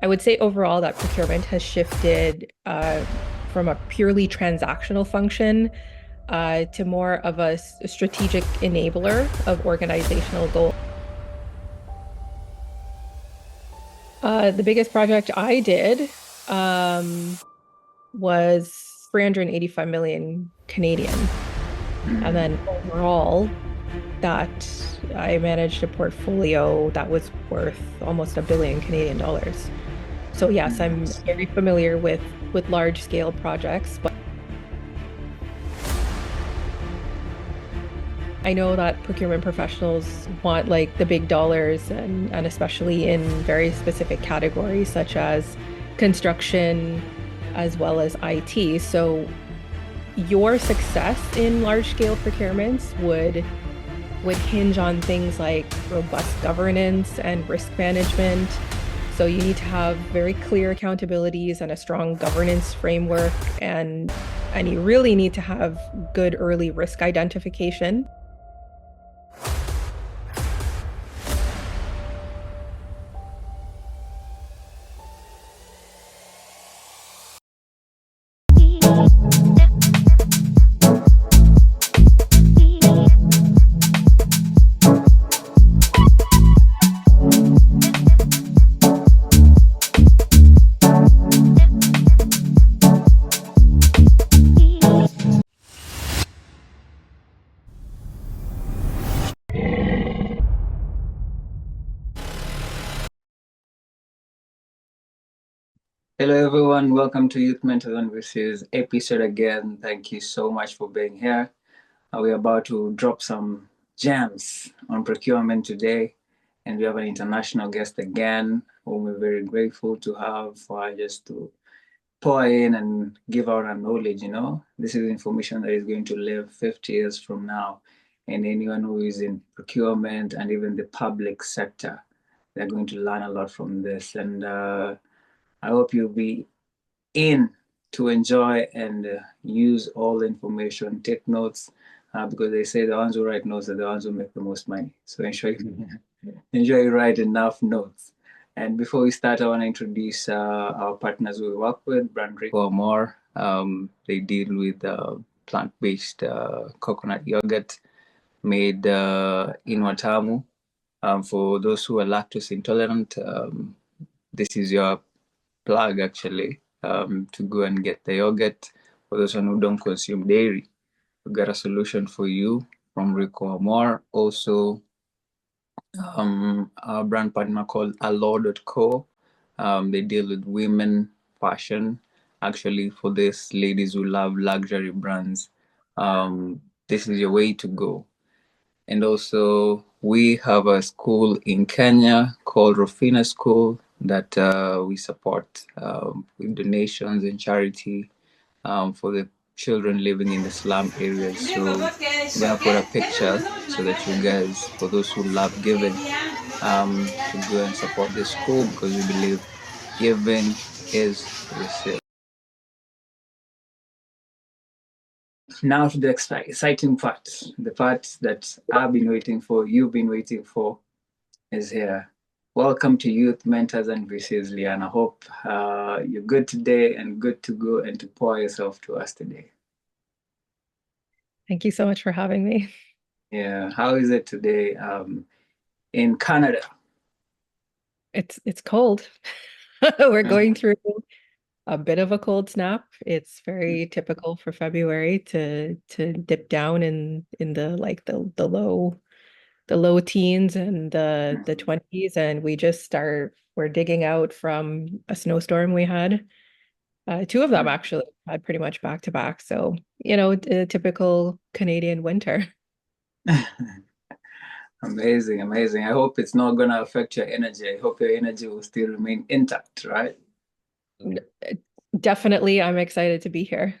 I would say overall that procurement has shifted from a purely transactional function to more of a strategic enabler of organizational goals. The biggest project I did um, was 385 million Canadian. And Mm. then overall, that I managed a portfolio that was worth almost $1 billion Canadian. So yes, I'm Nice. very familiar with large scale projects, but I know that procurement professionals want like the big dollars and especially in very specific categories such as construction as well as IT. So your success in large scale procurements would hinge on things like robust governance and risk management. So you need to have very clear accountabilities and a strong governance framework and you really need to have good early risk identification. Hello, everyone. Welcome to Youth Mentor Services episode again. Thank you so much for being here. We're about to drop some gems on procurement today, and we have an international guest again, whom we're very grateful to have for just to pour in and give out our knowledge. This is information that is going to live 50 years from now, and anyone who is in procurement and even the public sector, they're going to learn a lot from this. And I hope you'll be in to enjoy and use all the information, take notes, because they say the ones who write notes are the ones who make the most money. So ensure you write enough notes. And before we start, I want to introduce our partners we work with, Brand or more. They deal with plant-based coconut yogurt made in Watamu. For those who are lactose intolerant, this is your plug actually to go and get the yogurt. For those who don't consume dairy, we got a solution for you from Rico Amor. Also, our brand partner called Allo.co. They deal with women fashion. Actually, for these ladies who love luxury brands, this is your way to go. And also, we have a school in Kenya called Rufina School that we support with donations and charity for the children living in the slum areas. So we're gonna put a picture so that you guys, for those who love giving, should go and support this school because we believe giving is receiving. Now to the exciting part, the part that I've been waiting for, you've been waiting for, is here. Welcome to Youth Mentors and VCs, Leana. Hope you're good today and good to go and to pour yourself to us today. Thank you so much for having me. Yeah, how is it today in Canada? It's cold. We're Mm. going through a bit of a cold snap. It's very typical for February to dip down in the like the low teens and the Mhm. 20s, and we're digging out from a snowstorm we had. Two of them actually had pretty much back to back. So, the typical Canadian winter. Amazing, amazing. I hope it's not gonna affect your energy. I hope your energy will still remain intact, right? Definitely, I'm excited to be here.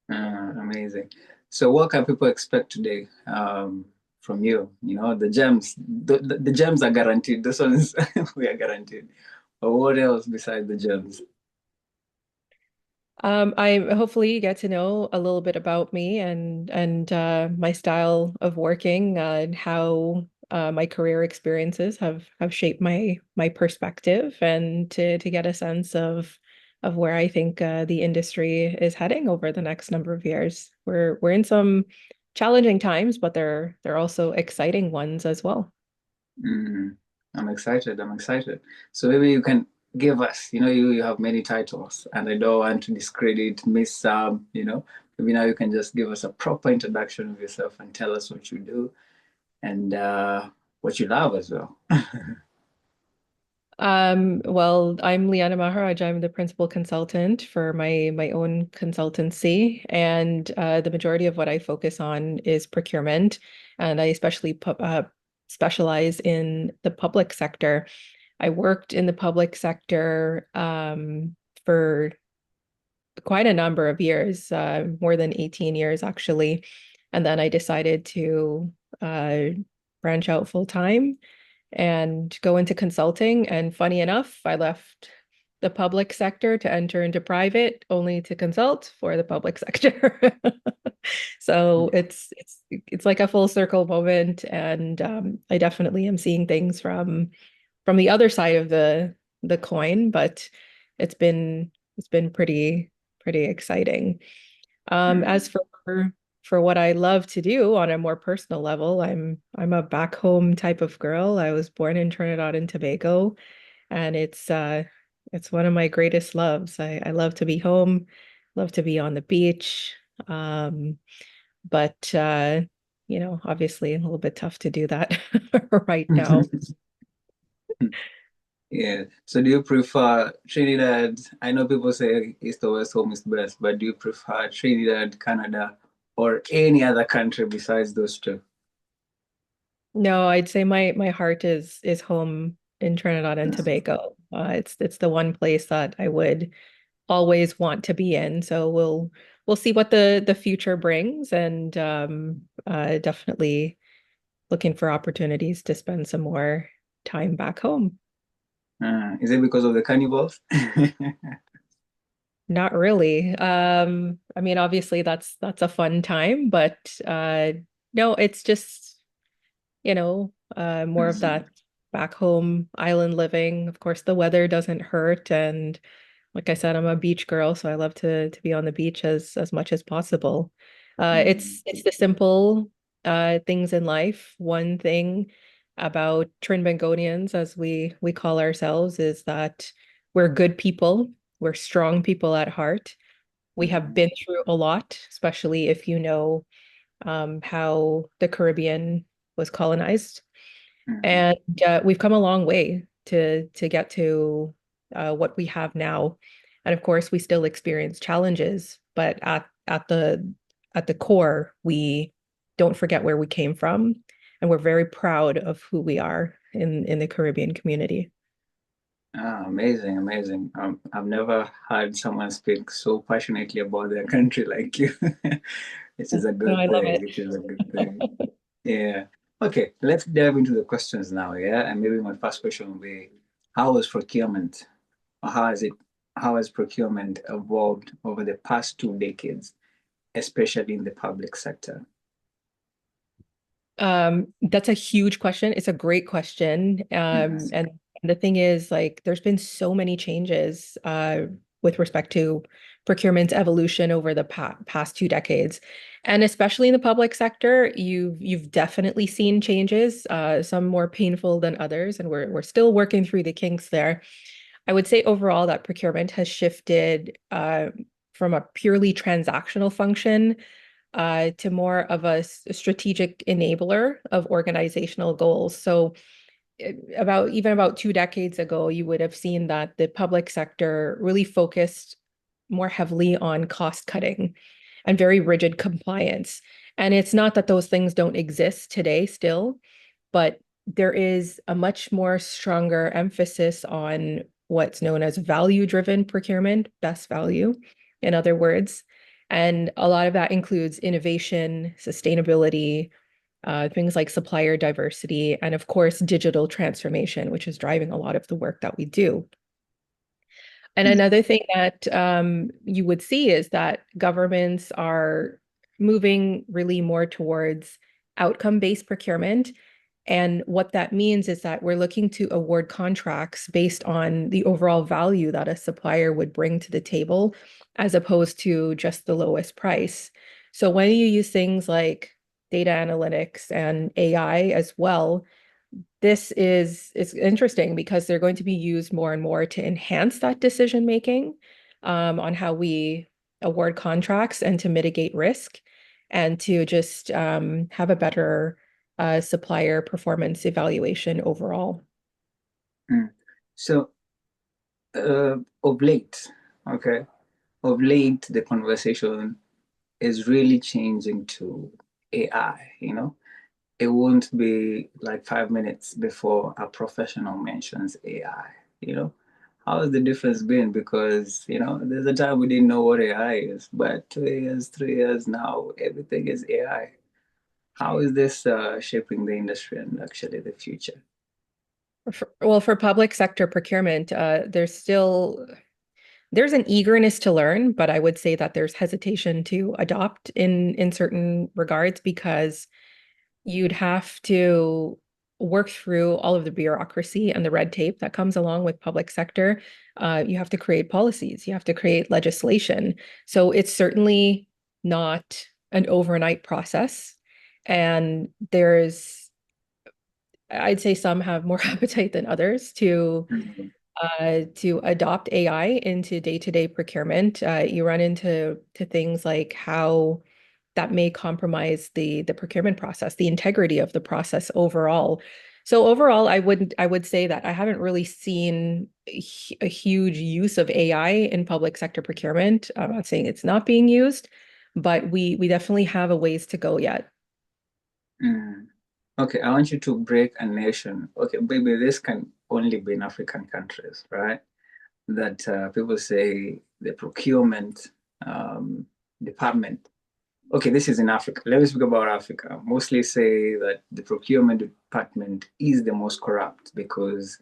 Amazing. So, what can people expect today from you? The gems. The gems are guaranteed. This one is we are guaranteed. But what else besides the gems? I hopefully get to know a little bit about me and my style of working and how my career experiences have shaped my perspective and to get a sense of where I think the industry is heading over the next number of years. We're in some challenging times, but they're also exciting ones as well. Mm, I'm excited. I'm excited. So maybe you can give us, you have many titles, and I don't want to discredit, miss some. Maybe now you can just give us a proper introduction of yourself and tell us what you do and what you love as well. Well, I'm Leana Maharaj. I'm the principal consultant for my own consultancy, and the majority of what I focus on is procurement, and I especially specialize in the public sector. I worked in the public sector for quite a number of years, more than 18 years actually, and then I decided to uh, branch out full time and go into consulting. And funny enough, I left the public sector to enter into private, only to consult for the public sector. So it's like a full circle moment, and I definitely am seeing things from the other side of the coin, but it's been pretty exciting. As Mm, for what I love to do on a more personal level, I'm a back home type of girl. I was born in Trinidad and Tobago, and it's one of my greatest loves. I love to be home, love to be on the beach. Um, but obviously a little bit tough to do that right now. mm. Yeah. So do you prefer Trinidad? I know people say East or West home is best, but do you prefer Trinidad, Canada, or any other country besides those two? No, I'd say my heart is home in Trinidad and Mm, Tobago. It's the one place that I would always want to be in. So we'll see what the future brings, and definitely looking for opportunities to spend some more time back home. is it because of the cannibals? Not really. I mean, obviously that's a fun time, but no, it's just, more of Mm, that back home island living. Of course, the weather doesn't hurt, and like I said, I'm a beach girl, so I love to be on the beach as much as possible. mm, It's the simple things in life. One thing about Trinbagonians, as we call ourselves, is that we're good people. We're strong people at heart. We have mm, been through a lot, especially if you know how the Caribbean was colonized. mm. And we've come a long way to get to what we have now. And of course, we still experience challenges, but at the core, we don't forget where we came from, and we're very proud of who we are in the Caribbean community. Amazing, amazing. I've never heard someone speak so passionately about their country like you, which is a No, good I love thing, it. which is a good thing. Yeah. Okay, let's dive into the questions now, yeah? And maybe my first question will be, how was procurement, or how has procurement evolved over the past 2 decades, especially in the public sector? That's a huge question. It's a great question. Mm, And the thing is, like, there's been so many changes with respect to procurement's evolution over the past 2 decades. And especially in the public sector, you've definitely seen changes, some more painful than others, and we're still working through the kinks there. I would say overall that procurement has shifted from a purely transactional function to more of a strategic enabler of organizational goals. So about 2 decades ago, you would have seen that the public sector really focused more heavily on cost cutting and very rigid compliance. And it's not that those things don't exist today still, but there is a much more stronger emphasis on what's known as value-driven procurement, best value, in other words. And a lot of that includes innovation, sustainability, things like supplier diversity, and of course, digital transformation, which is driving a lot of the work that we do. And mm, another thing that you would see is that governments are moving really more towards outcome-based procurement, And what that means is that we're looking to award contracts based on the overall value that a supplier would bring to the table, as opposed to just the lowest price. So when you use things like data analytics and AI as well, this is it's interesting because they're going to be used more and more to enhance that decision making on how we award contracts and to mitigate risk and to just have a better supplier performance evaluation overall. Mm. So, of late, okay, of late, the conversation is really changing to AI, It won't be like 5 minutes before a professional mentions AI, you know? How has the difference been? Because, there's a time we didn't know what AI is, but 2 years, 3 years now, everything is AI. How is this shaping the industry and actually the future? Well, for public sector procurement, there's an eagerness to learn, but I would say that there's hesitation to adopt in certain regards because you'd have to work through all of the bureaucracy and the red tape that comes along with public sector. You have to create policies, you have to create legislation. So it's certainly not an overnight process. And I'd say some have more appetite than others Mhm. to adopt AI into day-to-day procurement. You run into things like how that may compromise the procurement process, the integrity of the process overall. So overall, I would say that I haven't really seen a huge use of AI in public sector procurement. I'm not saying it's not being used, but we definitely have a ways to go yet. Mm. Okay, I want you to break a nation. Okay, maybe this can only be in African countries, right? That people say the procurement department. Okay, this is in Africa. Let me speak about Africa. Mostly say that the procurement department is the most corrupt because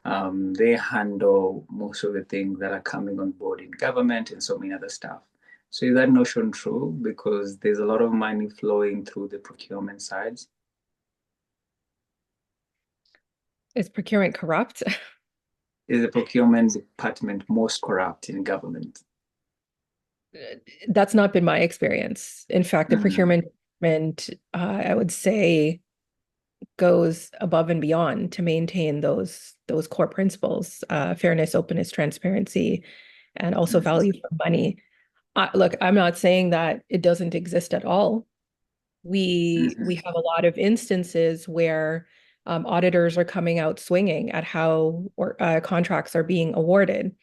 they handle most of the things that are coming on board in government and so many other stuff. So is that notion true? Because there's a lot of money flowing through the procurement sides. Is procurement corrupt? Is the procurement department most corrupt in government? That's not been my experience. In fact, the Mm-hmm. procurement department, I would say, goes above and beyond to maintain those core principles, fairness, openness, transparency, and also value for money. Look, I'm not saying that it doesn't exist at all. We Mm-hmm. have a lot of instances where auditors are coming out swinging at how contracts are being awarded.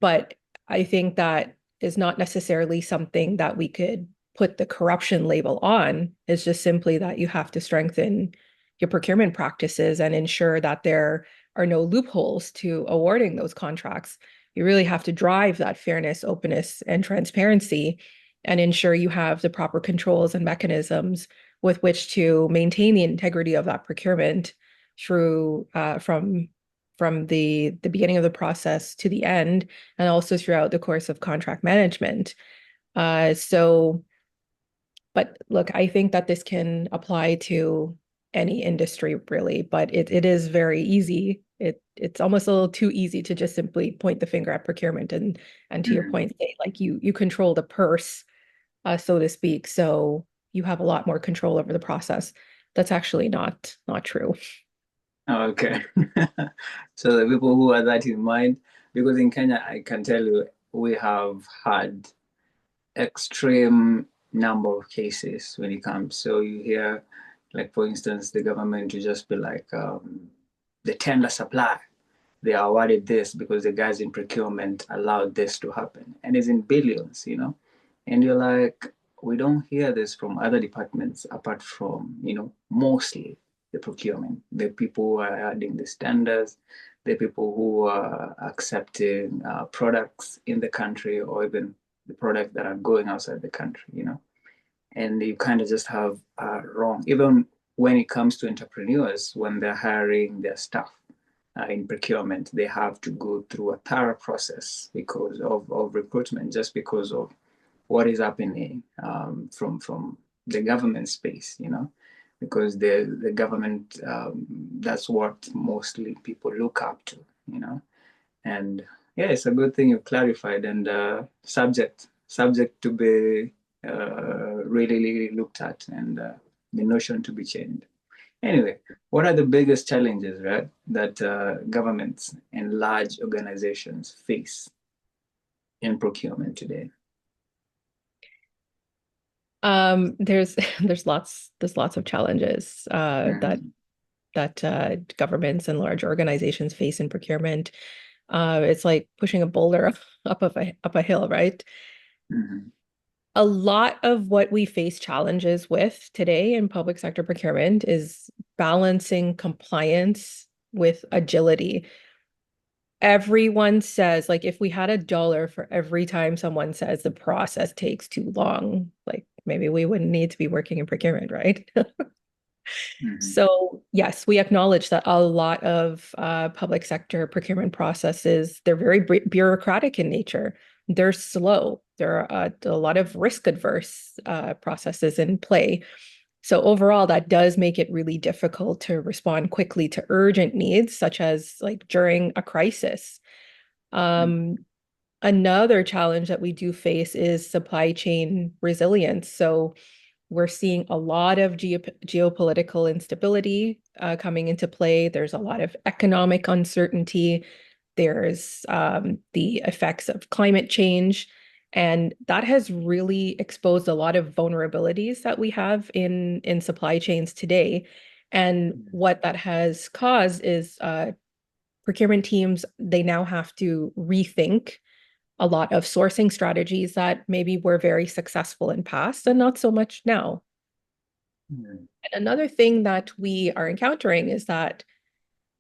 But I think that is not necessarily something that we could put the corruption label on. It's just simply that you have to strengthen your procurement practices and ensure that there are no loopholes to awarding those contracts. You really have to drive that fairness, openness, and transparency and ensure you have the proper controls and mechanisms with which to maintain the integrity of that procurement through from the beginning of the process to the end and also throughout the course of contract management. So, but look, I think that this can apply to any industry really, but it is very easy. It's almost a little too easy to just simply point the finger at procurement and to your Mm-hmm. point, say like you control the purse, so to speak. So you have a lot more control over the process. That's actually not true. Okay. So the people who are that in mind, because in Kenya, I can tell you, we have had extreme number of cases when it comes. So you hear, like for instance, the government to just be like the tender supply. They awarded this because the guys in procurement allowed this to happen, and it's in billions. And you're like, we don't hear this from other departments apart from, mostly the procurement, the people who are adding the standards, the people who are accepting products in the country or even the products that are going outside the country. And you kind of just have wrong, even when it comes to entrepreneurs, when they're hiring their staff in procurement, they have to go through a thorough process because of recruitment, just because of what is happening from the government space. because the government, that's what mostly people look up to, you know. And yeah, it's a good thing you clarified, and subject to be really looked at, and the notion to be changed. Anyway, what are the biggest challenges, right, that governments and large organizations face in procurement today? There's there's lots of challenges Mm-hmm. that governments and large organizations face in procurement. It's like pushing a boulder up a hill, right? Mm-hmm. A lot of what we face challenges with today in public sector procurement is balancing compliance with agility. Everyone says, like, if we had $1 for every time someone says the process takes too long, like maybe we wouldn't need to be working in procurement, right? Mm-hmm. So yes, we acknowledge that a lot of public sector procurement processes, they're very bureaucratic in nature. They're slow. There are a lot of risk adverse processes in play. So overall, that does make it really difficult to respond quickly to urgent needs, such as like during a crisis. Um, Another challenge that we do face is supply chain resilience. So we're seeing a lot of geopolitical instability coming into play. There's a lot of economic uncertainty. There's the effects of climate change. And that has really exposed a lot of vulnerabilities that we have in supply chains today. And what that has caused is procurement teams, they now have to rethink a lot of sourcing strategies that maybe were very successful in past and not so much now. Mm-hmm. And another thing that we are encountering is that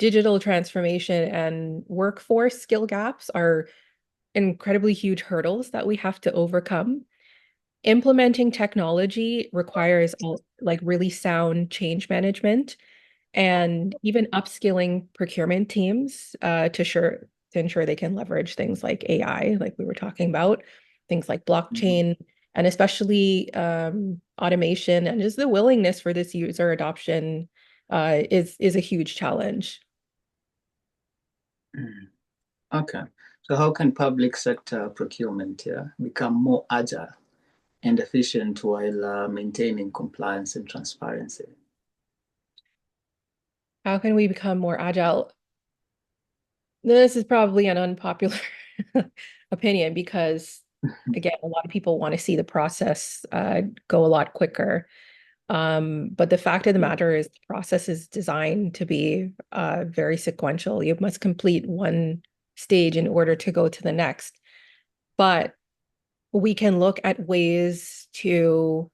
digital transformation and workforce skill gaps are incredibly huge hurdles that we have to overcome. Implementing technology requires like really sound change management and even upskilling procurement teams to ensure they can leverage things like AI, like we were talking about, things like blockchain, and especially automation, and just the willingness for this user adoption is a huge challenge. Mm-hmm. Okay. So how can public sector procurement, become more agile and efficient while maintaining compliance and transparency? How can we become more agile? This is probably an unpopular opinion because, again, a lot of people want to see the process go a lot quicker. But the fact of the matter is, the process is designed to be very sequential. You must complete one stage in order to go to the next. But we can look at ways to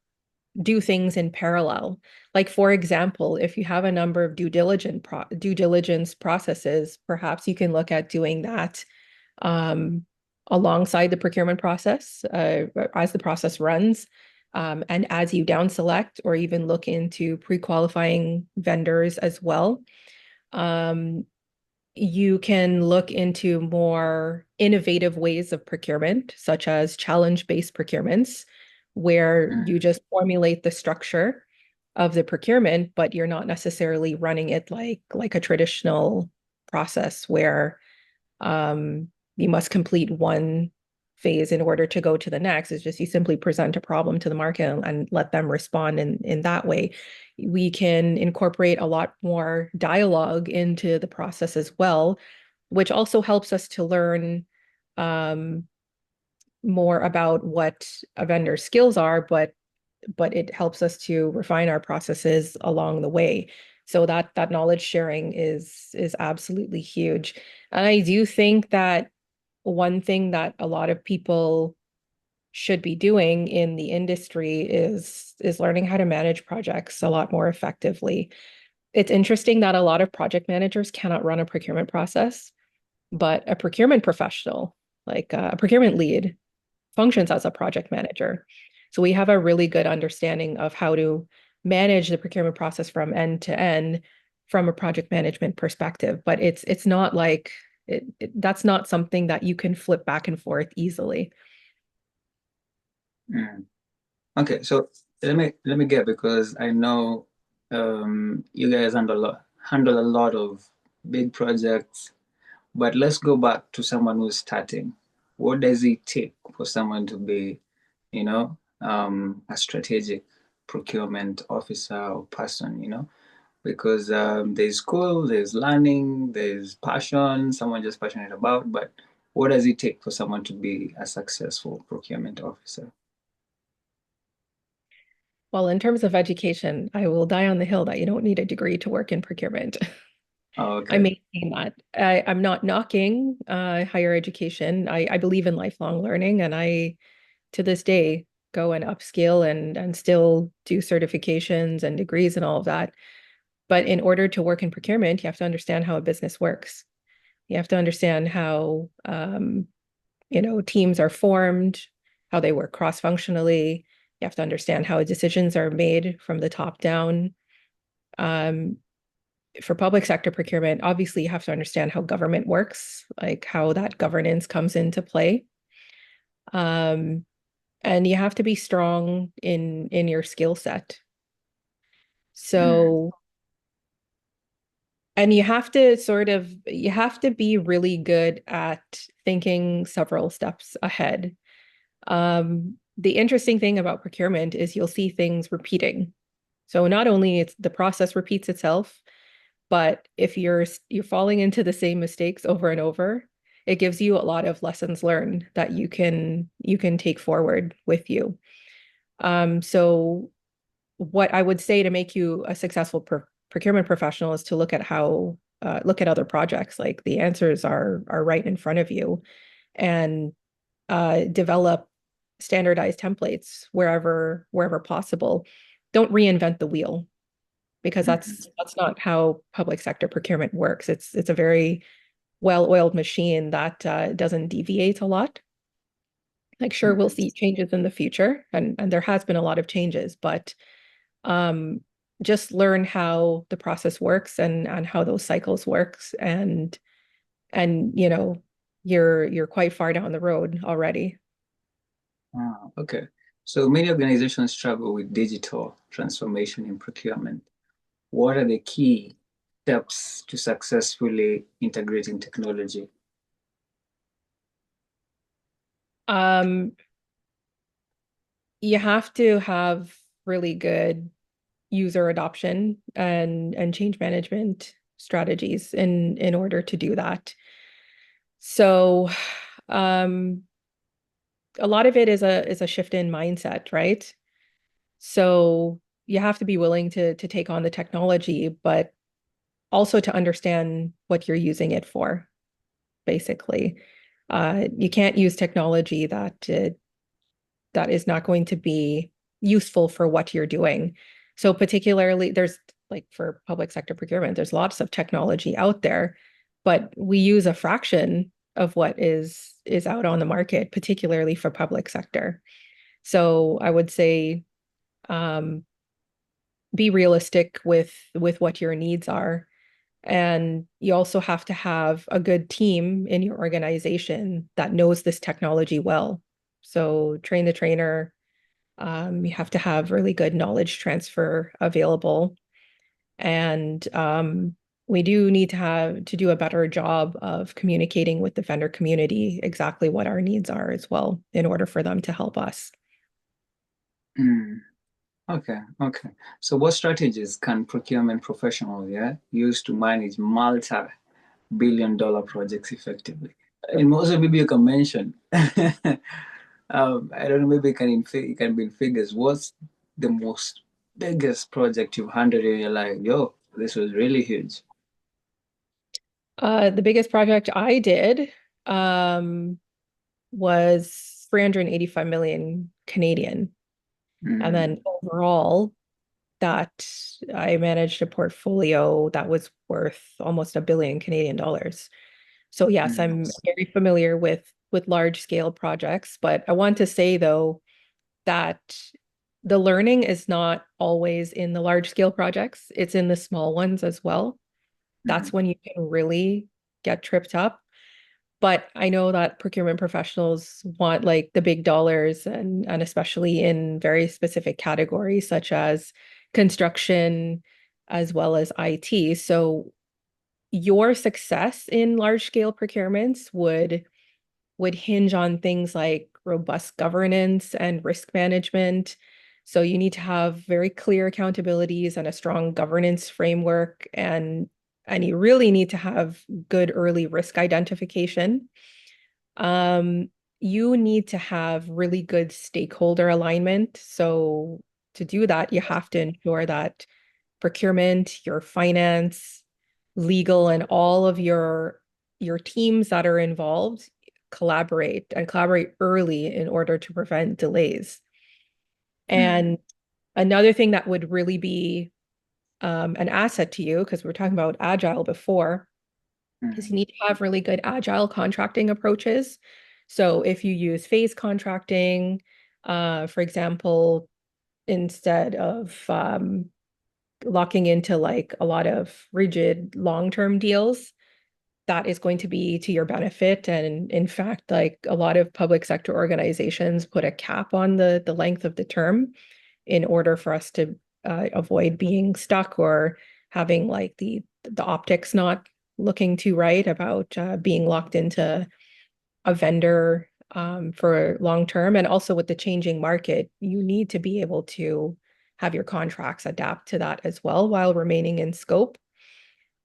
do things in parallel. Like, for example, if you have a number of due diligence processes, perhaps you can look at doing that um, alongside the procurement process as the process runs. And as you down select or even look into pre-qualifying vendors as well. Um, you can look into more innovative ways of procurement, such as challenge-based procurements, where you Mm-hmm. just formulate the structure of the procurement, but you're not necessarily running it like a traditional process where you must complete one phase in order to go to the next. It's just you simply present a problem to the market and let them respond in that way. We can incorporate a lot more dialogue into the process as well, which also helps us to learn um, more about what a vendor's skills are, but it helps us to refine our processes along the way. So that knowledge sharing is absolutely huge. And I do think that one thing that a lot of people should be doing in the industry is learning how to manage projects a lot more effectively. It's interesting that a lot of project managers cannot run a procurement process, but a procurement professional, like a procurement lead, functions as a project manager. So we have a really good understanding of how to manage the procurement process from end to end from a project management perspective. But it's not like that's not something that you can flip back and forth easily. Mm. Okay, so let me get, because I know You guys handle a lot of big projects, but let's go back to someone who's starting. What does it take for someone to be, a strategic procurement officer or person, because there's school, there's learning, there's passion, someone just passionate about, but what does it take for someone to be a successful procurement officer? Well, in terms of education, I will die on the hill that you don't need a degree to work in procurement. Oh, I okay. maintain that. I'm not knocking higher education. I believe in lifelong learning, and I, to this day, go and upskill and still do certifications and degrees and all of that. But in order to work in procurement, you have to understand how a business works. You have to understand how teams are formed, how they work cross-functionally. You have to understand how decisions are made from the top down. Um, for public sector procurement, obviously you have to understand how government works, like how that governance comes into play. Um, and you have to be strong in your skill set. Mm, So, and you have to be really good at thinking several steps ahead. The interesting thing about procurement is you'll see things repeating. So not only it's the process repeats itself, but if you're falling into the same mistakes over and over, it gives you a lot of lessons learned that you can take forward with you. So what I would say to make you a successful procurement professional is to look at other projects. Like the answers are right in front of you, and develop standardized templates wherever possible. Don't reinvent the wheel because mm, that's not how public sector procurement works. It's a very well-oiled machine that doesn't deviate a lot. Like sure, we'll mm. see changes in the future, and there has been a lot of changes, but um, just learn how the process works and how those cycles works, and you're quite far down the road already. Ah, okay. So many organizations struggle with digital transformation in procurement. What are the key steps to successfully integrating technology? Um, you have to have really good user adoption and change management strategies in order to do that. So, um, a lot of it is a shift in mindset, right? So you have to be willing to take on the technology, but also to understand what you're using it for, basically. You can't use technology that is not going to be useful for what you're doing. So particularly there's like for public sector procurement, there's lots of technology out there, but we use a fraction of what is out on the market, particularly for public sector. So I would say um, be realistic with what your needs are. And you also have to have a good team in your organization that knows this technology well. So train the trainer, you have to have really good knowledge transfer available. And we do need to do a better job of communicating with the vendor community exactly what our needs are as well in order for them to help us. Mm, okay, okay. So what strategies can procurement professionals, use to manage multi-billion dollar projects effectively? And also maybe you can mention, I don't know, maybe you can build figures. What's the most biggest project you've handled in your life? Yo, this was really huge. The biggest project I did um, was 385 million Canadian. And Mm, then overall, that I managed a portfolio that was worth almost a billion Canadian dollars. So yes, mm, I'm very familiar with large scale projects, but I want to say though that the learning is not always in the large scale projects, it's in the small ones as well. That's mm, when you can really get tripped up. But I know that procurement professionals want like the big dollars and especially in very specific categories such as construction, as well as IT. So your success in large scale procurements would hinge on things like robust governance and risk management. So you need to have very clear accountabilities and a strong governance framework, and you really need to have good early risk identification. Um, you need to have really good stakeholder alignment. So to do that, you have to ensure that procurement, your finance, legal, and all of your teams that are involved collaborate early in order to prevent delays. Mm, And another thing that would really be an asset to you, because we were talking about agile before, is you mm, need to have really good agile contracting approaches. So if you use phase contracting, for example, instead of locking into like a lot of rigid long-term deals, that is going to be to your benefit. And in fact, like a lot of public sector organizations put a cap on the length of the term in order for us to avoid being stuck or having like the optics not looking too right about being locked into a vendor for long term. And also with the changing market, you need to be able to have your contracts adapt to that as well while remaining in scope.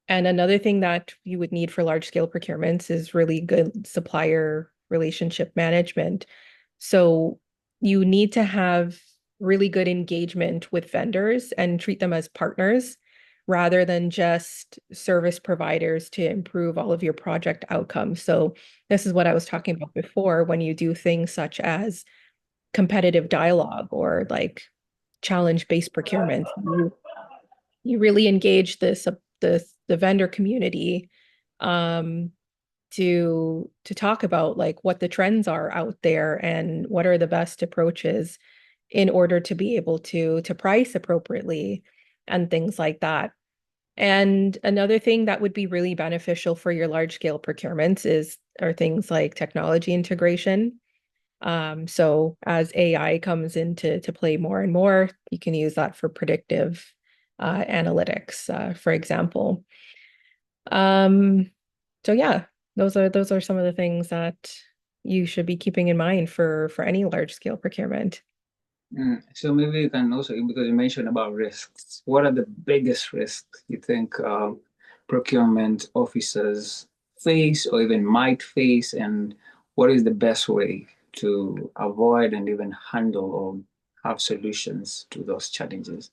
And another thing that you would need for large scale procurements is really good supplier relationship management. So you need to have really good engagement with vendors and treat them as partners rather than just service providers to improve all of your project outcomes. So this is what I was talking about before when you do things such as competitive dialogue or like challenge-based procurement. You really engage the vendor community um, to talk about like what the trends are out there and what are the best approaches in order to be able to price appropriately and things like that. And another thing that would be really beneficial for your large scale procurements is are things like technology integration. So as AI comes into to play more and more, you can use that for predictive analytics, for example. Um, so yeah, those are some of the things that you should be keeping in mind for any large scale procurement. mm. So maybe you can also, because you mentioned about risks, what are the biggest risks you think procurement officers face or even might face, and what is the best way to avoid and even handle or have solutions to those challenges?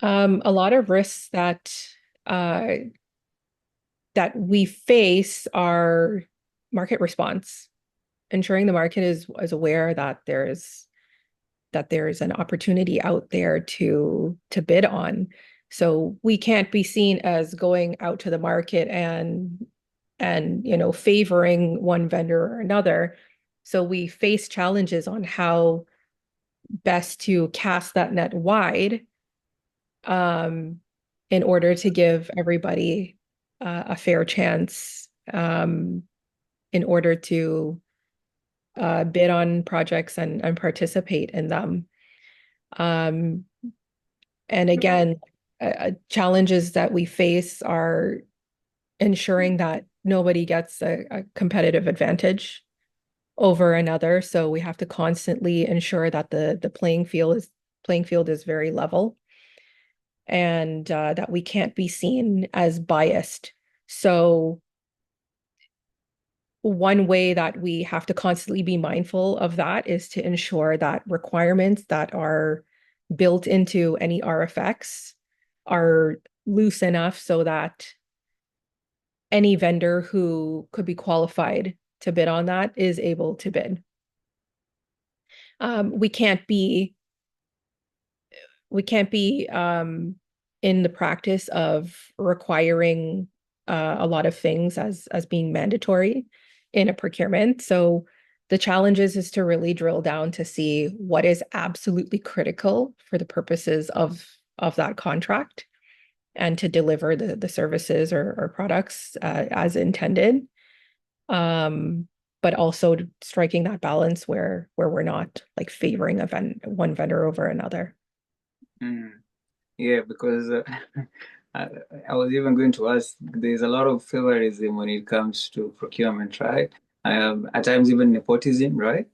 A lot of risks uh, that we face are market response, ensuring the market is aware that there's an opportunity out there to bid on. So we can't be seen as going out to the market and favoring one vendor or another. So we face challenges on how best to cast that net wide um, in order to give everybody a fair chance in order to bid on projects and participate in them. Um, and again, challenges that we face are ensuring that nobody gets a competitive advantage over another. So we have to constantly ensure that the playing field is very level and that we can't be seen as biased. So one way that we have to constantly be mindful of that is to ensure that requirements that are built into any RFX are loose enough so that any vendor who could be qualified to bid on that is able to bid. We can't be in the practice of requiring a lot of things as being mandatory in a procurement. So the challenges is to really drill down to see what is absolutely critical for the purposes of that contract and to deliver the services or products as intended. Um, but also striking that balance where we're not like favoring one vendor over another. Mm. Yeah, because I, I was even going to ask, there's a lot of favorism when it comes to procurement, right? At times even nepotism, right?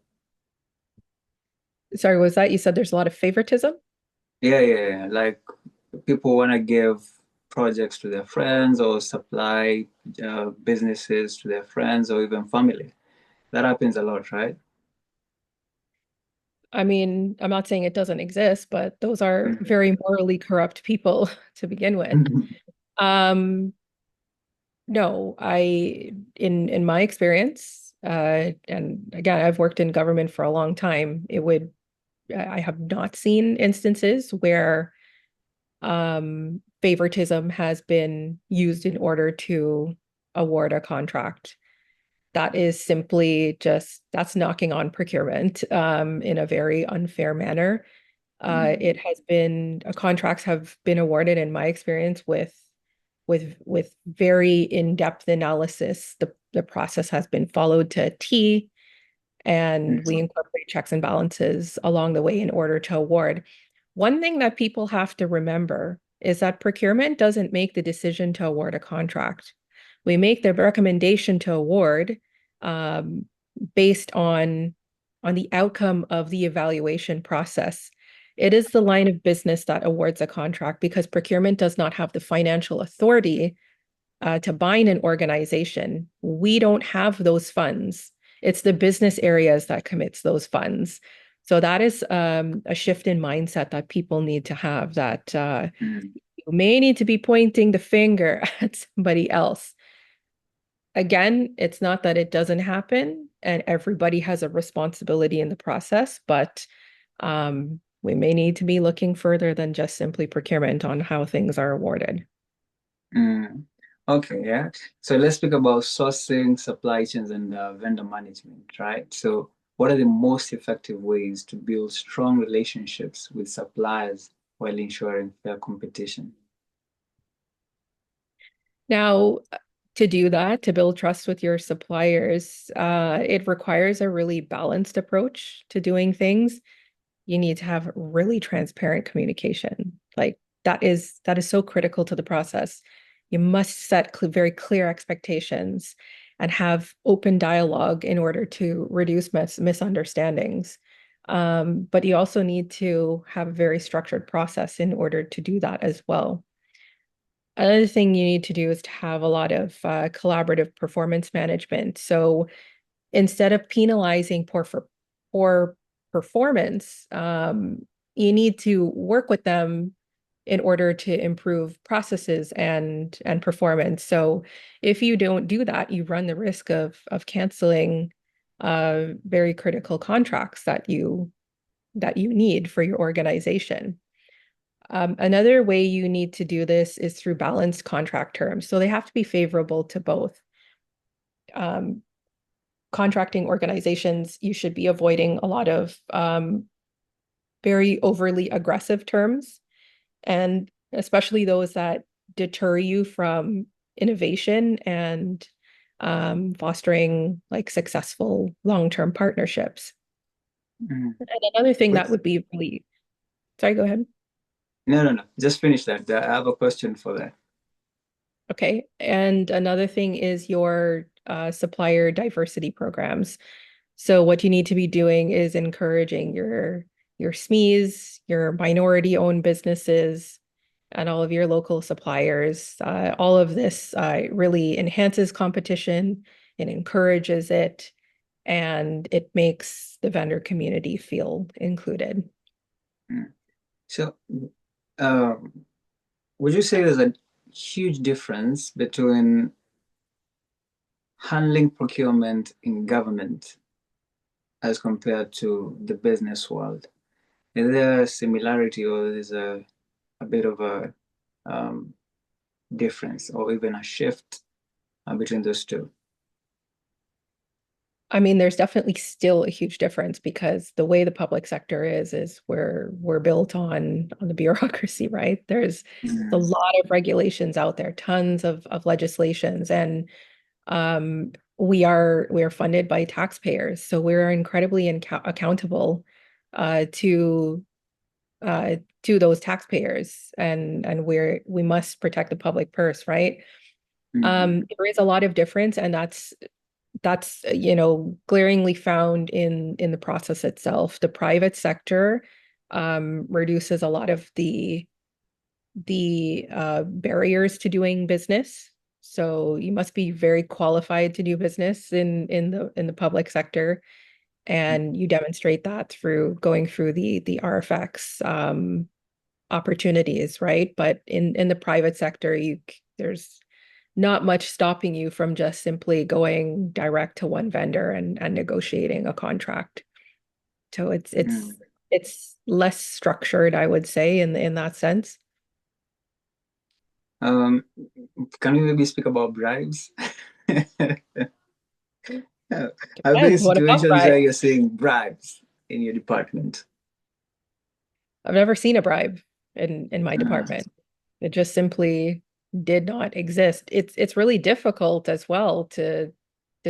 Sorry, was that you said there's a lot of favoritism? Yeah. Like people want to give projects to their friends or supply businesses to their friends or even family. That happens a lot, right? I mean, I'm not saying it doesn't exist, but those are Mhm. very morally corrupt people to begin with. Um, no, in my experience, and again, I've worked in government for a long time, I have not seen instances where favoritism has been used in order to award a contract. That is simply just that's knocking on procurement in a very unfair manner. It Mm, has been contracts have been awarded in my experience with very in-depth analysis. The process has been followed to a T, and we mm, incorporate checks and balances along the way in order to award. One thing that people have to remember is that procurement doesn't make the decision to award a contract. We make the recommendation to award um, based on the outcome of the evaluation process. It is the line of business that awards a contract because procurement does not have the financial authority to bind an organization. We don't have those funds. It's the business areas that commits those funds. So that is a shift in mindset that people need to have that mm, you may need to be pointing the finger at somebody else. Again, it's not that it doesn't happen and everybody has a responsibility in the process, but we may need to be looking further than just simply procurement on how things are awarded. mm. Okay, yeah. So let's speak about sourcing, supply chains, and vendor management, right? So, what are the most effective ways to build strong relationships with suppliers while ensuring fair competition? Now, to do that, to build trust with your suppliers, it requires a really balanced approach to doing things. You need to have really transparent communication. Like that is so critical to the process. You must set very clear expectations and have open dialogue in order to reduce misunderstandings. But you also need to have a very structured process in order to do that as well. Another thing you need to do is to have a lot of collaborative performance management. So instead of penalizing poor performance, you need to work with them in order to improve processes and performance. So if you don't do that, you run the risk of canceling very critical contracts that you need for your organization. Another way you need to do this is through balanced contract terms. So they have to be favorable to both. Um, Contracting organizations, you should be avoiding a lot of very overly aggressive terms, and especially those that deter you from innovation and fostering like successful long-term partnerships. Mm. And another thing that Wait, would be really, sorry, go ahead. no. Just finish that. I have a question for that. Okay. And another thing is your supplier diversity programs. So what you need to be doing is encouraging your SMEs, your minority-owned businesses, and all of your local suppliers. All of this really enhances competition, it encourages it, and it makes the vendor community feel included. Mm. So, um, would you say there's a huge difference between handling procurement in government as compared to the business world? Is there a similarity or is a bit of a um, difference or even a shift between those two? I mean, there's definitely still a huge difference because the way the public sector is we're built on the bureaucracy, right? There's a Mm, lot of regulations out there, tons of legislations, and we are funded by taxpayers, so we're incredibly accountable to to those taxpayers, and we must protect the public purse, right? Mm-hmm. There is a lot of difference, and that's glaringly found in the process itself. The private sector reduces a lot of the barriers to doing business. So you must be very qualified to do business in the public sector, and you demonstrate that through going through the RFX opportunities, right? But in the private sector, there's not much stopping you from just simply going direct to one vendor and negotiating a contract. So it's less structured, I would say, in that sense. Um, can we maybe speak about bribes? I've been in Depends. What about situations where bribes? you're saying bribes in your department. I've never seen a bribe in my Uh, department. It just simply did not exist. It's really difficult as well to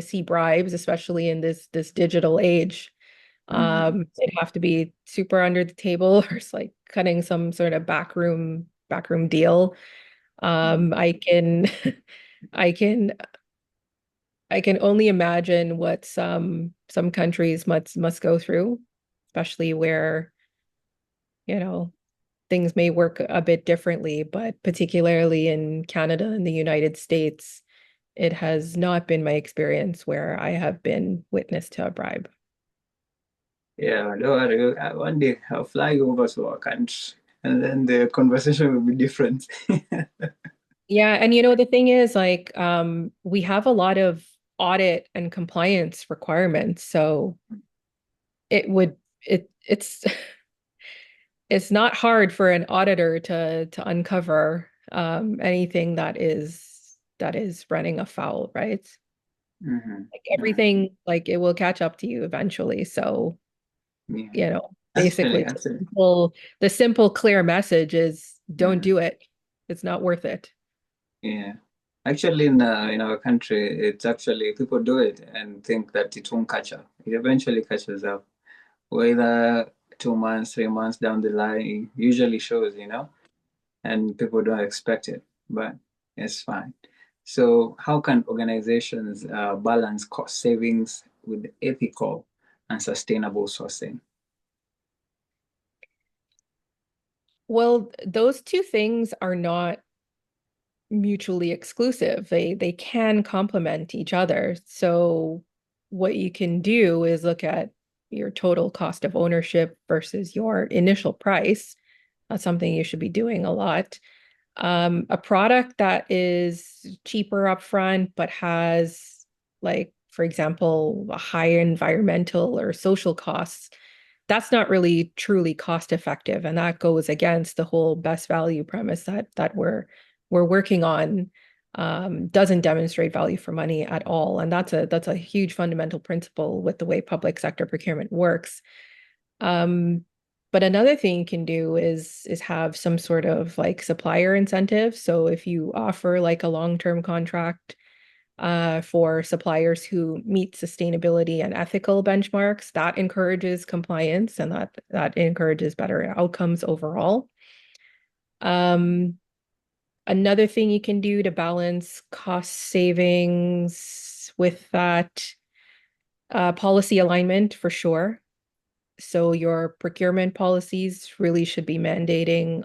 see bribes, especially in this digital age. mhm, It'd have to be super under the table or it's like cutting some sort of backroom deal. I can I can I can only imagine what some countries must go through, especially where, you know, things may work a bit differently, but particularly in Canada and the United States, it has not been my experience where I have been witness to a bribe. Yeah, don't worry. One day I'll fly you over to our country and then the conversation will be different. Yeah, and the thing is like we have a lot of audit and compliance requirements, so it would it's it's not hard for an auditor to uncover anything that is running afoul, right? Mhm, Like mhm. everything, like it will catch up to you eventually. So, Yeah, basically actually, the simple, clear message is don't mhm, do it. It's not worth it. yeah. Actually, in our country, it's actually people do it and think that it won't catch up. It eventually catches up. Whether 2 months, 3 months down the line, it usually shows, and people don't expect it, but it's fine. So, how can organizations balance cost savings with ethical and sustainable sourcing? Well, those two things are not mutually exclusive. They can complement each other. So what you can do is look at your total cost of ownership versus your initial price. That's something you should be doing a lot. A product that is cheaper upfront but has, like, for example, a high environmental or social costs, that's not really truly cost effective, and that goes against the whole best value premise that we're working on. Doesn't demonstrate value for money at all, and that's a huge fundamental principle with the way public sector procurement works. um, but another thing you can do is have some sort of like supplier incentive. So if you offer like a long-term contract for suppliers who meet sustainability and ethical benchmarks, that encourages compliance and that encourages better outcomes overall. Um, Another thing you can do to balance cost savings with that, policy alignment for sure. So your procurement policies really should be mandating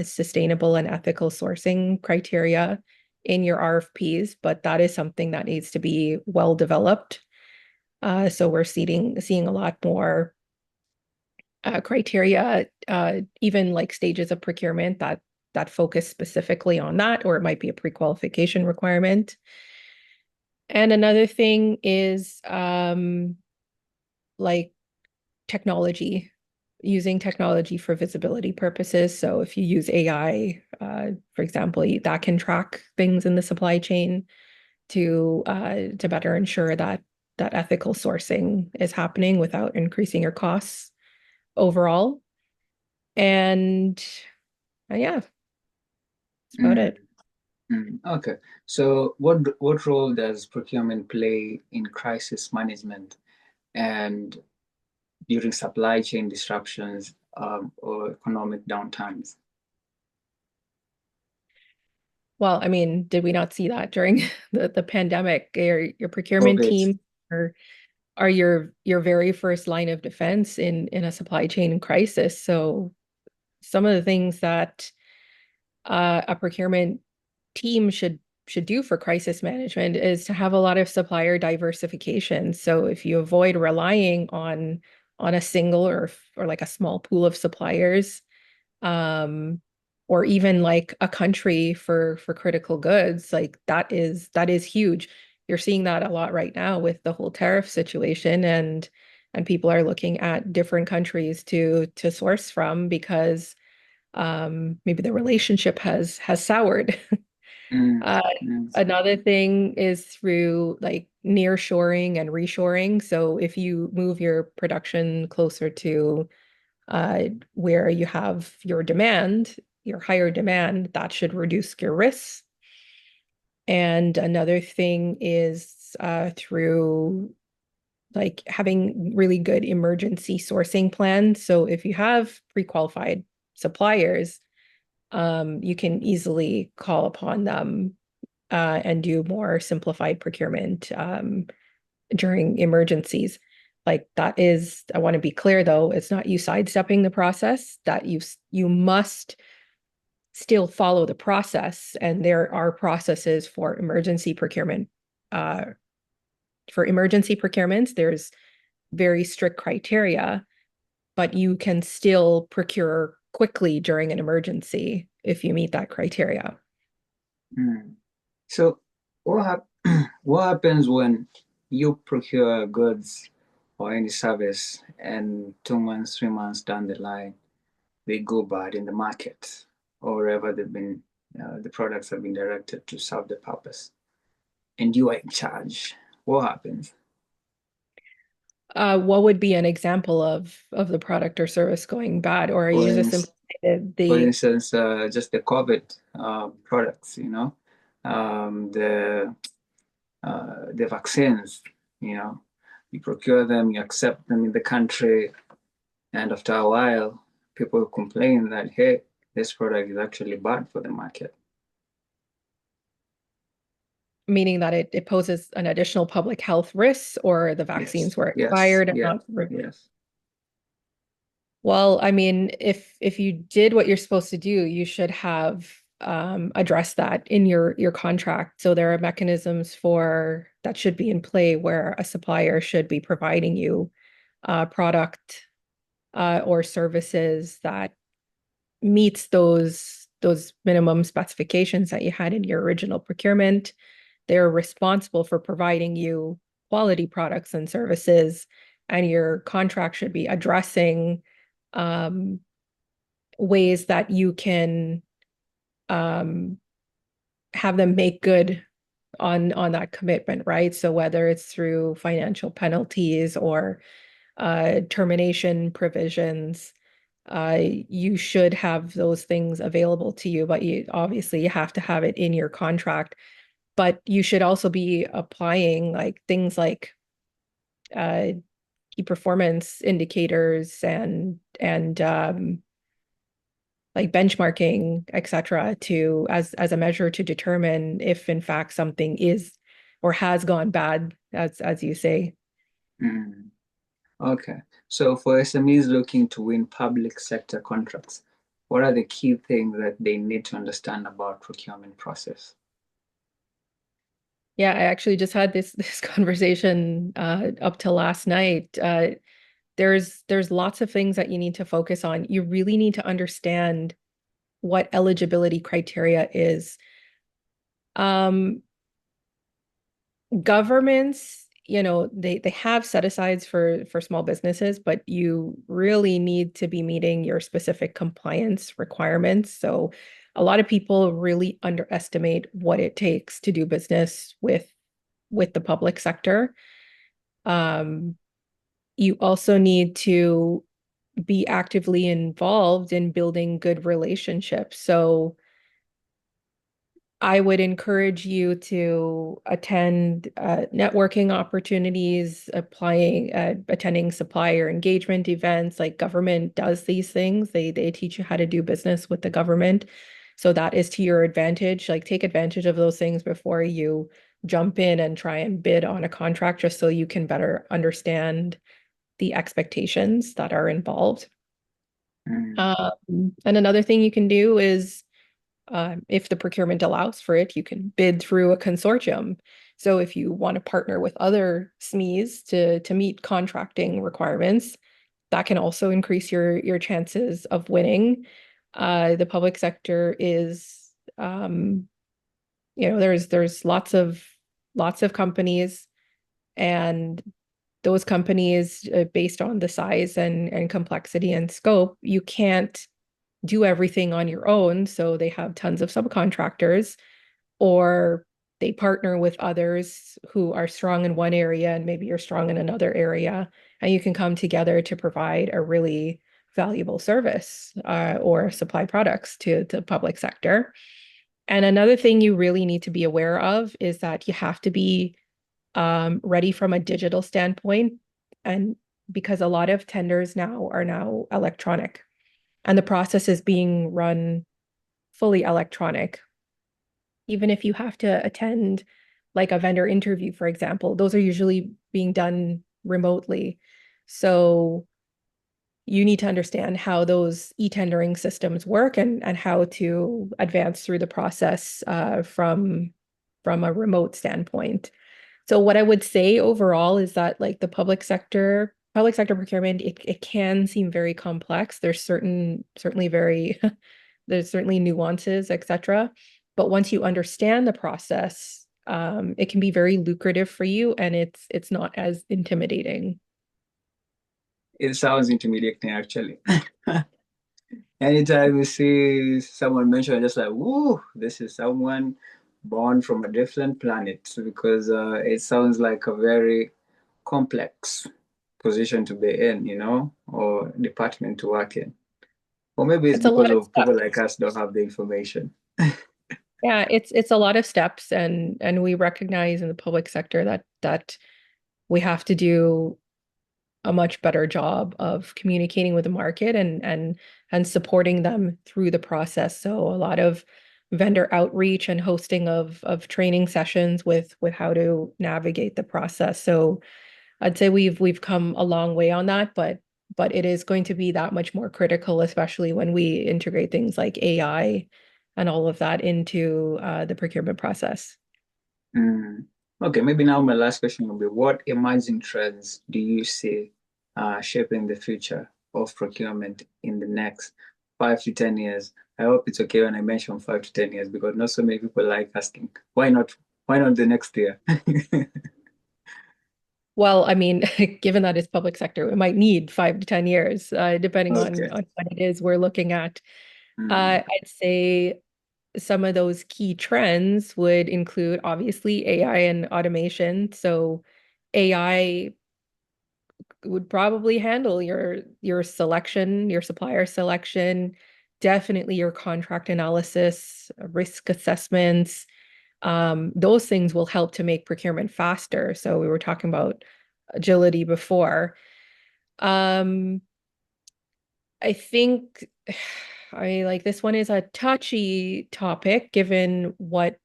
sustainable and ethical sourcing criteria in your RFPs, but that is something that needs to be well developed. So we're seeing a lot more criteria, even like stages of procurement that focus specifically on that, or it might be a pre-qualification requirement. And another thing is like technology, using technology for visibility purposes. So if you use AI, for example, that can track things in the supply chain to better ensure that ethical sourcing is happening without increasing your costs overall. And yeah, that's about Mm, it. okay. So, what role does procurement play in crisis management and during supply chain disruptions? or economic downtimes. Well, I mean, did we not see that during the pandemic? Your procurement COVID. team are your very first line of defense in a supply chain crisis. So some of the things that a procurement team should do for crisis management is to have a lot of supplier diversification. So if you avoid relying on a single or like a small pool of suppliers, um, or even like a country for critical goods, like that is huge. You're seeing that a lot right now with the whole tariff situation, and people are looking at different countries to source from because maybe the relationship has soured. Mm, Uh, mm, Another thing is through like nearshoring and reshoring. So if you move your production closer to where you have your demand, your higher demand, that should reduce your risks. And another thing is through like having really good emergency sourcing plans. So if you have pre-qualified suppliers, you can easily call upon them and do more simplified procurement during emergencies. Like that is, I want to be clear though, it's not you sidestepping the process, that you must still follow the process. And there are processes for emergency procurement. For emergency procurements, there's very strict criteria, but you can still procure quickly during an emergency if you meet that criteria. mm. So what happens when you procure goods or any service and 2 months, 3 months down the line, they go bad in the market or wherever the products have been directed to serve the purpose, and you are in charge? What happens? What would be an example of the product or service going bad, or are For, you just ins- implying for the instance, just the COVID products, the vaccines, you know, you procure them, you accept them in the country, and after a while, people complain that, hey, this product is actually bad for the market. meaning that it poses an additional public health risk, or the Yes, vaccines were yes, expired and yes, not. yes. Well, I mean, if you did what you're supposed to do, you should have addressed that in your contract. So there are mechanisms for that should be in play where a supplier should be providing you product or services that meets those minimum specifications that you had in your original procurement. They're responsible for providing you quality products and services, and your contract should be addressing um, ways that you can um, have them make good on that commitment, right? So whether it's through financial penalties or termination provisions, you should have those things available to you, but you obviously you have to have it in your contract. But you should also be applying like things like uh, key performance indicators and like benchmarking, et cetera, to as a measure to determine if in fact something is or has gone bad, as you say. Mm, okay. So for SMEs looking to win public sector contracts, what are the key things that they need to understand about procurement process? Yeah, I actually just had this conversation up to last night. There's lots of things that you need to focus on. You really need to understand what eligibility criteria is. Um, Governments, they have set asides for small businesses, but you really need to be meeting your specific compliance requirements. So a lot of people really underestimate what it takes to do business with the public sector. Um, you also need to be actively involved in building good relationships. So I would encourage you to attend networking opportunities, attending supplier engagement events. Like government does these things. They teach you how to do business with the government. So that is to your advantage. Like take advantage of those things before you jump in and try and bid on a contract, just so you can better understand the expectations that are involved. Mm. And another thing you can do is if the procurement allows for it, you can bid through a consortium. So if you want to partner with other SMEs to meet contracting requirements, that can also increase your chances of winning. The public sector is, there's lots of companies, and those companies, based on the size and complexity and scope, you can't do everything on your own. So they have tons of subcontractors, or they partner with others who are strong in one area and maybe you're strong in another area, and you can come together to provide a really valuable service or supply products to the public sector. And another thing you really need to be aware of is that you have to be ready from a digital standpoint, and because a lot of tenders now are now electronic and the process is being run fully electronic. Even if you have to attend like a vendor interview, for example, those are usually being done remotely. So you need to understand how those e-tendering systems work, and how to advance through the process from a remote standpoint. So what I would say overall is that like the public sector procurement, it can seem very complex. There's certainly nuances, etc. But once you understand the process, it can be very lucrative for you, and it's not as intimidating. It sounds intimidating, actually. Anytime you see someone mention, just like, woo, this is someone born from a different planet, because it sounds like a very complex position to be in, or department to work in. Or maybe it's It's a because lot of of people steps. like us don't have the information. Yeah, it's a lot of steps, and we recognize in the public sector that we have to do a much better job of communicating with the market and supporting them through the process. So a lot of vendor outreach and hosting of training sessions with how to navigate the process. So I'd say we've come a long way on that, but it is going to be that much more critical, especially when we integrate things like AI and all of that into the procurement process. Mm. Okay, maybe now my last question will be, what emerging trends do you see shaping the future of procurement in the next 5 to 10 years? I hope it's okay when I mention 5 to 10 years, because not so many people like asking, why not the next year? Well, I mean, given that it's public sector, it might need 5 to 10 years, depending on, Okay. on what it is we're looking at. Mm. I'd say some of those key trends would include obviously AI and automation. So AI would probably handle your selection, your supplier selection, definitely your contract analysis, risk assessments. Those things will help to make procurement faster. So we were talking about agility before. Um, I think I like this one is a touchy topic given what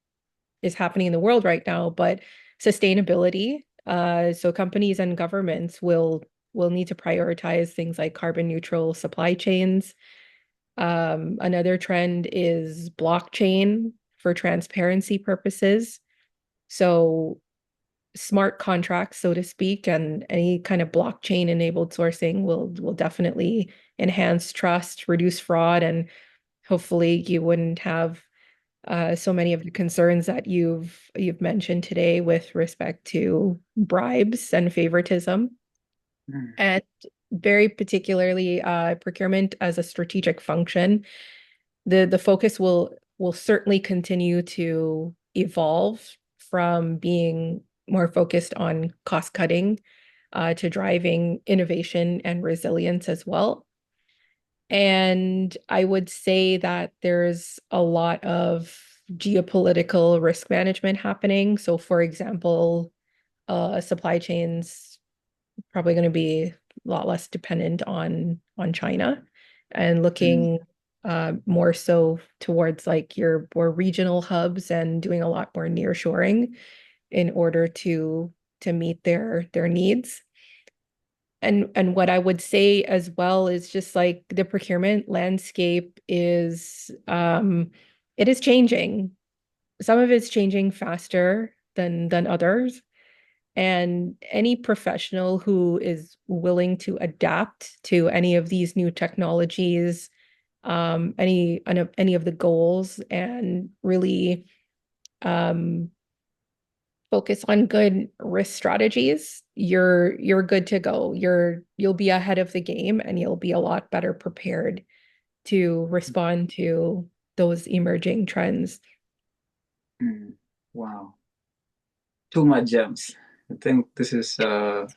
is happening in the world right now, but sustainability. So companies and governments will need to prioritize things like carbon neutral supply chains. Another trend is blockchain for transparency purposes. So smart contracts, so to speak, and any kind of blockchain enabled sourcing will definitely enhance trust, reduce fraud, and hopefully you wouldn't have so many of the concerns that you've mentioned today with respect to bribes and favoritism, Mm. and very particularly procurement as a strategic function. The focus will certainly continue to evolve from being more focused on cost cutting to driving innovation and resilience as well. And I would say that there's a lot of geopolitical risk management happening. So, for example, supply chains probably going to be a lot less dependent on China and Mm, looking more so towards like your more regional hubs and doing a lot more nearshoring in order to meet their needs. And what I would say as well is just like the procurement landscape is it is changing. Some of it's changing faster than others. And any professional who is willing to adapt to any of these new technologies, any of the goals, and really um, focus on good risk strategies, you're good to go. You'll be ahead of the game and you'll be a lot better prepared to respond to those emerging trends. mm. Wow. Too much gems. I think this is an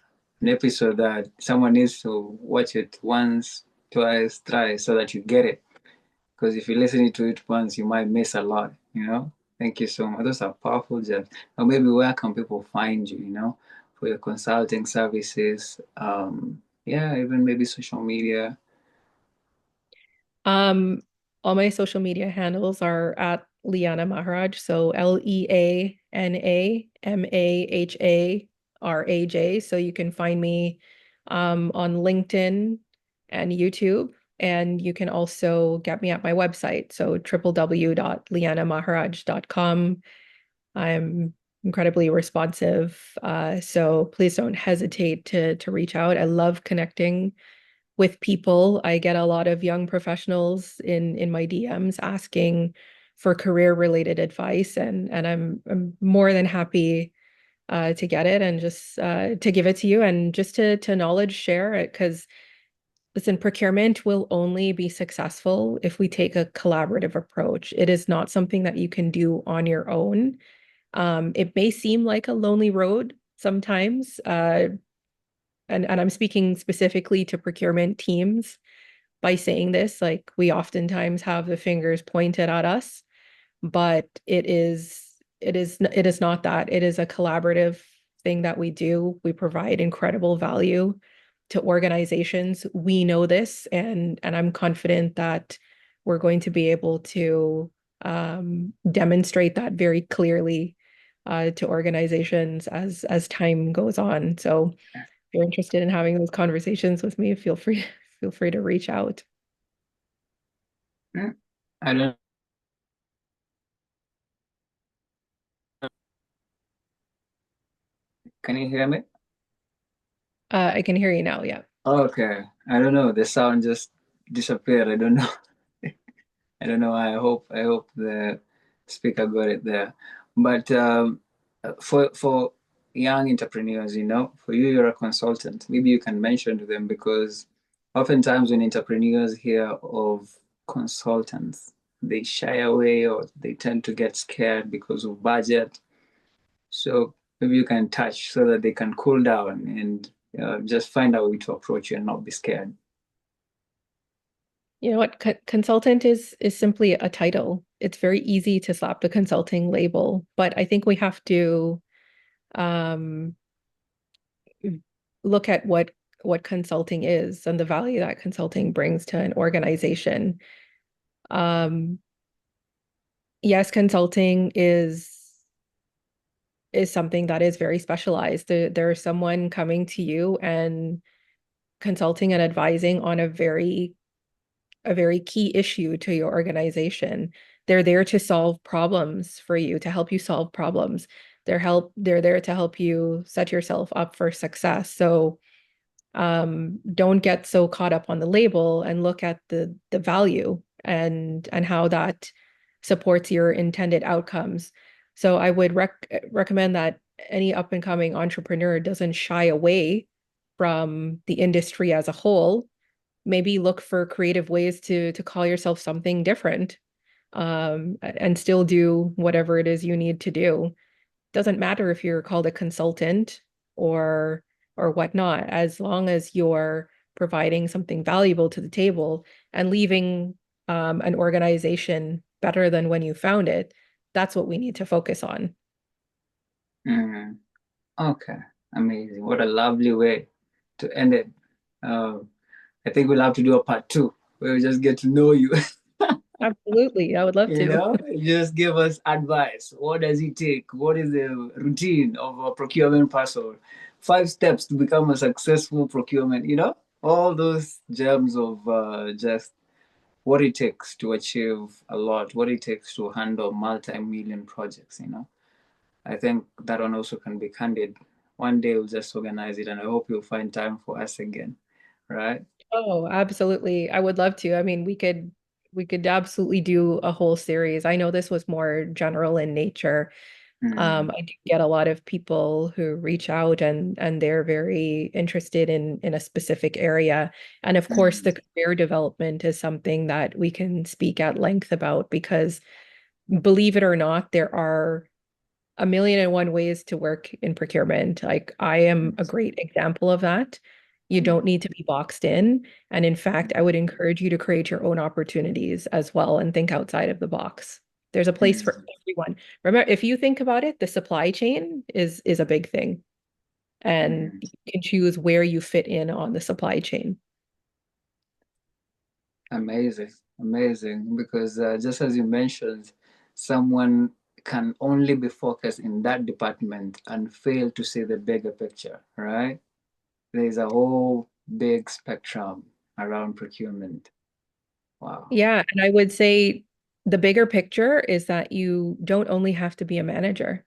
episode that someone needs to watch it once, twice, thrice so that you get it. Because if you listen to it once, you might miss a lot, you know? Thank you so much. Those are powerful gems. Or maybe where can people find you, you know, for your consulting services? Yeah, even maybe social media. Um, all my social media handles are at Leana Maharaj, so LeanaMaharaj. So you can find me on LinkedIn and YouTube, and you can also get me at my website, so www.leanamaharaj.com. I'm incredibly responsive, so please don't hesitate to reach out. I love connecting with people. I get a lot of young professionals in my DMs asking for career related advice, and I'm more than happy to get it and just to give it to you and just to knowledge share it because listen, procurement will only be successful if we take a collaborative approach. It is not something that you can do on your own. It may seem like a lonely road sometimes, and I'm speaking specifically to procurement teams by saying this. Like we oftentimes have the fingers pointed at us, but it is not that. It is a collaborative thing that we do. We provide incredible value to organizations. We know this, and I'm confident that we're going to be able to demonstrate that very clearly to organizations as time goes on. So if you're interested in having those conversations with me, feel free to reach out. Mm, I don't Can you hear me? I can hear you now. Yeah. Okay. I don't know. The sound just disappeared. I don't know. I don't know. I hope the speaker got it there. But for young entrepreneurs, you know, for you, you're a consultant. Maybe you can mention to them because oftentimes when entrepreneurs hear of consultants, they shy away or they tend to get scared because of budget. So maybe you can touch so that they can cool down and just find a way to approach you and not be scared. You know what? Consultant is simply a title. It's very easy to slap the consulting label, but I think we have to um, look at what consulting is and the value that consulting brings to an organization. Um, yes, consulting is something that is very specialized. There's someone coming to you and consulting and advising on a very key issue to your organization. They're there to solve problems for you, to help you solve problems. They're there to help you set yourself up for success. So don't get so caught up on the label and look at the value and how that supports your intended outcomes. So I would recommend that any up and coming entrepreneur doesn't shy away from the industry as a whole. Maybe look for creative ways to call yourself something different, and still do whatever it is you need to do. Doesn't matter if you're called a consultant or or whatnot, as long as you're providing something valuable to the table and leaving an organization better than when you found it, that's what we need to focus on. Mm. Okay, amazing. What a lovely way to end it. Um, I think we'll have to do a part two where we just get to know you. Absolutely. I would love You to. know, just give us advice. What does it take? What is the routine of a procurement person? 5 steps to become a successful procurement, all those gems of just what it takes to achieve a lot, what it takes to handle multi-million projects. I think that one also can be candid. One day we'll just organize it, and I hope you'll find time for us again, right? Oh, absolutely. I would love to. I mean, we could absolutely do a whole series. I know this was more general in nature. Mm, I do get a lot of people who reach out and they're very interested in a specific area. And of course, mm, the career development is something that we can speak at length about because believe it or not, there are a million and one ways to work in procurement. Like I am a mm, great example of that. You don't mm, need to be boxed in. And in fact, I would encourage you to create your own opportunities as well and think outside of the box. There's a place for mm, everyone. Remember, if you think about it, the supply chain is a big thing. And mm. you can choose where you fit in on the supply chain. Amazing, amazing. Because just as you mentioned, someone can only be focused in that department and fail to see the bigger picture, right? There's a whole big spectrum around procurement. Wow. Yeah, and I would say the bigger picture is that you don't only have to be a manager.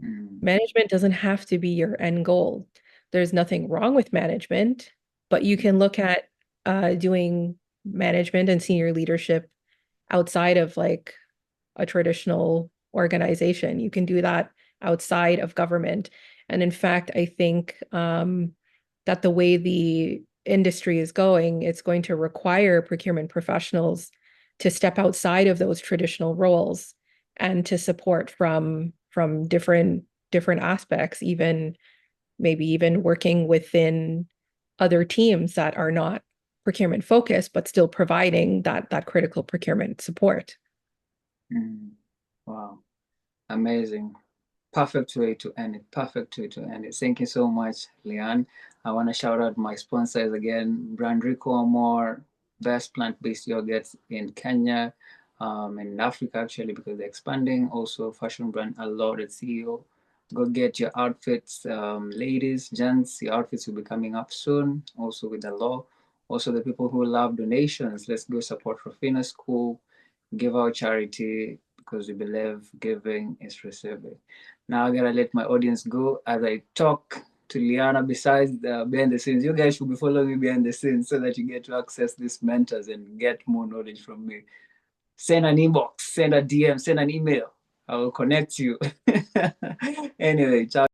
Mm, Management doesn't have to be your end goal. There's nothing wrong with management, but you can look at doing management and senior leadership outside of like a traditional organization. You can do that outside of government. And in fact, I think that the way the industry is going, it's going to require procurement professionals to step outside of those traditional roles and to support from different aspects, even maybe even working within other teams that are not procurement focused, but still providing that critical procurement support. mm. Wow. Amazing. Perfect way to end it. Perfect way to end it. Thank you so much, Leanne. I want to shout out my sponsors again, Brand Rico More, best plant-based yogurts in Kenya, in Africa actually, because they're expanding. Also, fashion brand Allotted CEO. Go get your outfits, ladies, gents. Your outfits will be coming up soon. Also with the law. Also the people who love donations. Let's go support Rafina School. Give out charity because we believe giving is receiving. Now I gotta let my audience go as I talk to Leana besides the behind the scenes. You guys should be following me behind the scenes so that you get to access these mentors and get more knowledge from me. Send an inbox, send a DM, send an email. I will connect you. Anyway, ciao.